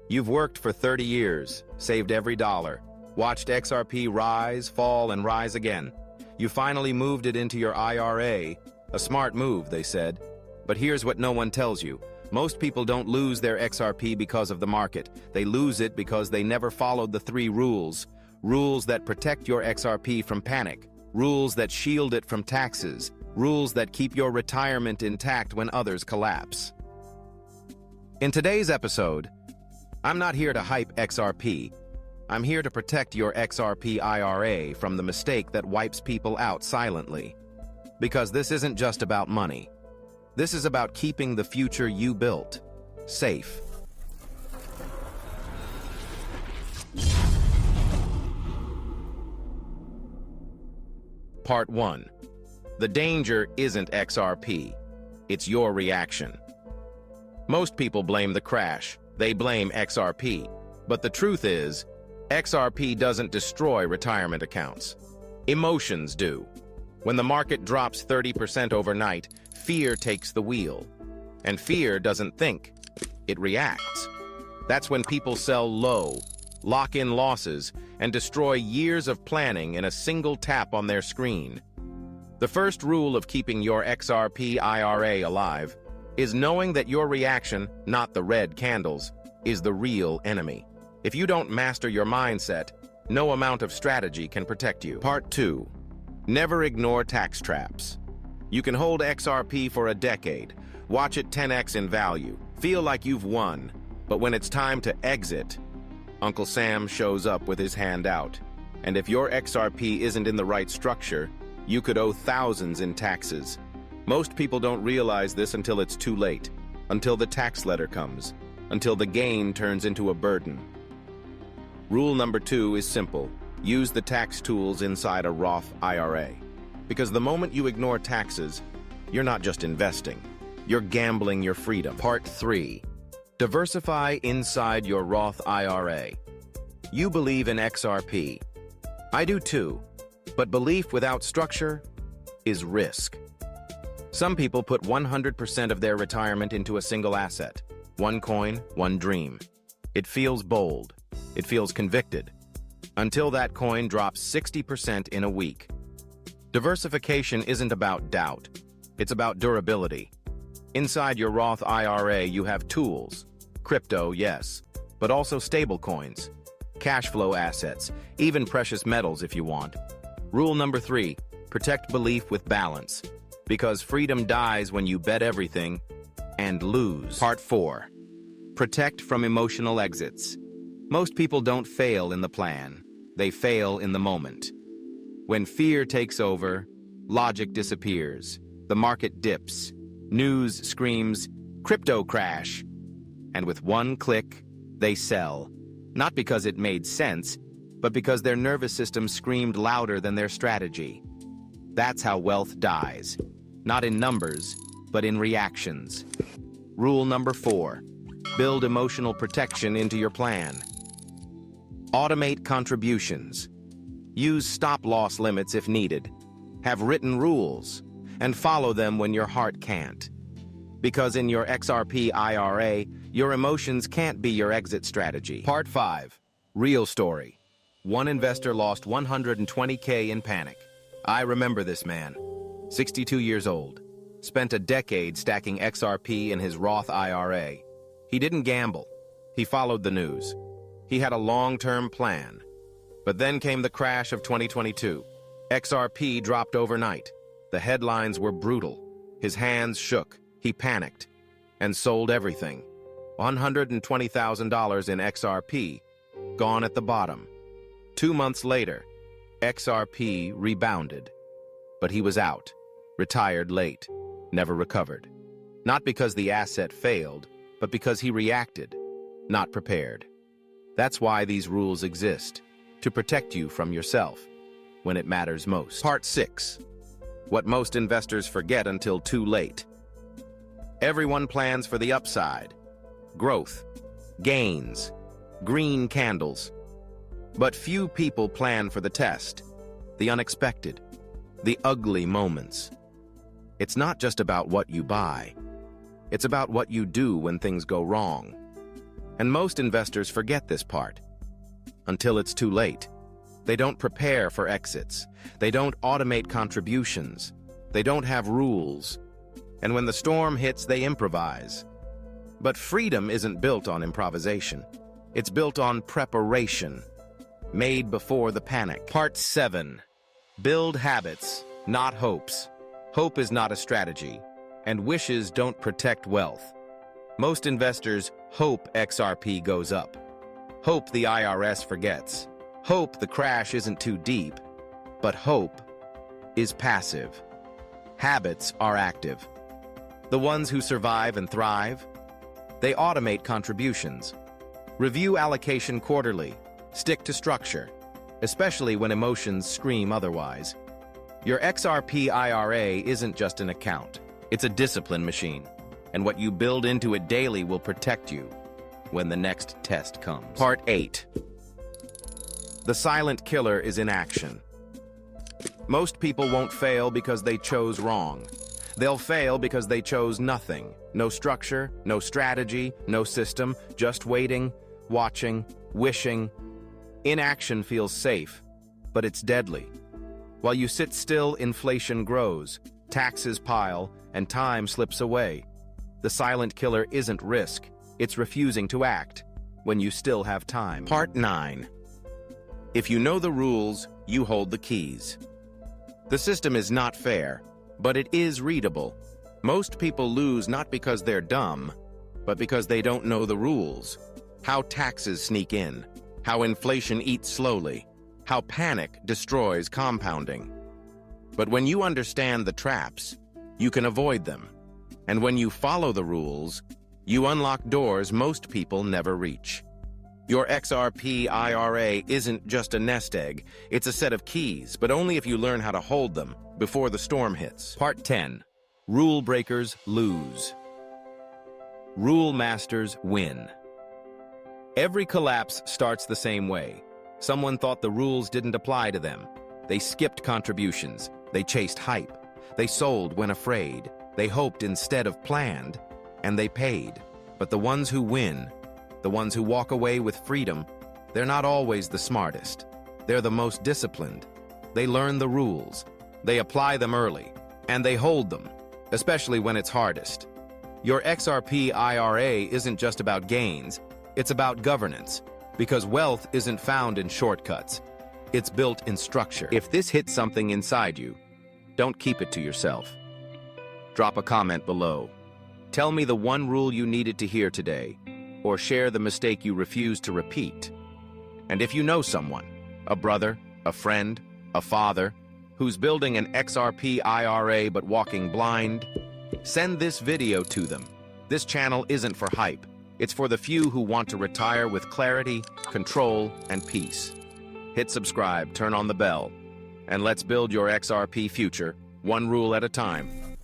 You've worked for 30 years, saved every dollar, watched XRP rise, fall, and rise again. You finally moved it into your IRA. A smart move, they said. But here's what no one tells you. Most people don't lose their XRP because of the market. They lose it because they never followed the 3 rules. Rules that protect your XRP from panic. Rules that shield it from taxes. Rules that keep your retirement intact when others collapse. In today's episode, I'm not here to hype XRP. I'm here to protect your XRP IRA from the mistake that wipes people out silently. Because this isn't just about money. This is about keeping the future you built safe. Part 1. The danger isn't XRP. It's your reaction. Most people blame the crash. They blame XRP. But the truth is, XRP doesn't destroy retirement accounts. Emotions do. When the market drops 30% overnight, fear takes the wheel. And fear doesn't think. It reacts. That's when people sell low, lock in losses, and destroy years of planning in a single tap on their screen. The first rule of keeping your XRP IRA alive is knowing that your reaction, not the red candles, is the real enemy. If you don't master your mindset, no amount of strategy can protect you. Part 2. Never ignore tax traps. You can hold XRP for a decade, watch it 10x in value, feel like you've won, but when it's time to exit, Uncle Sam shows up with his hand out. And if your XRP isn't in the right structure, you could owe thousands in taxes. Most people don't realize this until it's too late, until the tax letter comes, until the gain turns into a burden. Rule number 2 is simple. Use the tax tools inside a Roth IRA. Because the moment you ignore taxes, you're not just investing, you're gambling your freedom. Part 3. Diversify inside your Roth IRA. You believe in XRP. I do too, but belief without structure is risk. Some people put 100% of their retirement into a single asset. One coin, one dream. It feels bold. It feels convicted. Until that coin drops 60% in a week. Diversification isn't about doubt. It's about durability. Inside your Roth IRA, you have tools. Crypto, yes, but also stable coins, cash flow assets, even precious metals if you want. Rule number 3, protect belief with balance. Because freedom dies when you bet everything and lose. Part 4. Protect from emotional exits. Most people don't fail in the plan. They fail in the moment. When fear takes over, logic disappears. The market dips. News screams, crypto crash. And with one click, they sell. Not because it made sense, but because their nervous system screamed louder than their strategy. That's how wealth dies. Not in numbers, but in reactions. Rule number 4. Build emotional protection into your plan. Automate contributions. Use stop-loss limits if needed. Have written rules, and follow them when your heart can't. Because in your XRP IRA, your emotions can't be your exit strategy. Part 5. Real story. One investor lost $120K in panic. I remember this man. 62 years old, spent a decade stacking XRP in his Roth IRA. He didn't gamble. He followed the news. He had a long-term plan. But then came the crash of 2022. XRP dropped overnight. The headlines were brutal. His hands shook. He panicked and sold everything. $120,000 in XRP, gone at the bottom. 2 months later, XRP rebounded. But he was out, retired late, never recovered. Not because the asset failed, but because he reacted, not prepared. That's why these rules exist, to protect you from yourself when it matters most. Part 6. What most investors forget until too late. Everyone plans for the upside, growth, gains, green candles. But few people plan for the test, the unexpected, the ugly moments. It's not just about what you buy. It's about what you do when things go wrong. And most investors forget this part until it's too late. They don't prepare for exits. They don't automate contributions. They don't have rules. And when the storm hits, they improvise. But freedom isn't built on improvisation. It's built on preparation, made before the panic. Part 7. Build habits, not hopes. Hope is not a strategy, and wishes don't protect wealth. Most investors hope XRP goes up, hope the IRS forgets, hope the crash isn't too deep, but hope is passive. Habits are active. The ones who survive and thrive, they automate contributions, review allocation quarterly, stick to structure, especially when emotions scream otherwise. Your XRP IRA isn't just an account, it's a discipline machine, and what you build into it daily will protect you when the next test comes. Part 8. The silent killer is in action. Most people won't fail because they chose wrong. They'll fail because they chose nothing. No structure, no strategy, no system, just waiting, watching, wishing. Inaction feels safe, but it's deadly. While you sit still, inflation grows, taxes pile, and time slips away. The silent killer isn't risk, it's refusing to act when you still have time. Part 9. If you know the rules, you hold the keys. The system is not fair, but it is readable. Most people lose not because they're dumb, but because they don't know the rules. How taxes sneak in, how inflation eats slowly, how panic destroys compounding. But when you understand the traps, you can avoid them. And when you follow the rules, you unlock doors most people never reach. Your XRP IRA isn't just a nest egg, it's a set of keys, but only if you learn how to hold them before the storm hits. Part 10. Rule breakers lose. Rule masters win. Every collapse starts the same way. Someone thought the rules didn't apply to them. They skipped contributions. They chased hype. They sold when afraid. They hoped instead of planned, and they paid. But the ones who win, the ones who walk away with freedom, they're not always the smartest. They're the most disciplined. They learn the rules. They apply them early, and they hold them, especially when it's hardest. Your XRP IRA isn't just about gains, it's about governance, because wealth isn't found in shortcuts. It's built in structure. If this hits something inside you, don't keep it to yourself. Drop a comment below. Tell me the one rule you needed to hear today, or share the mistake you refuse to repeat. And if you know someone, a brother, a friend, a father, who's building an XRP IRA but walking blind, send this video to them. This channel isn't for hype. It's for the few who want to retire with clarity, control, and peace. Hit subscribe, turn on the bell, and let's build your XRP future, one rule at a time.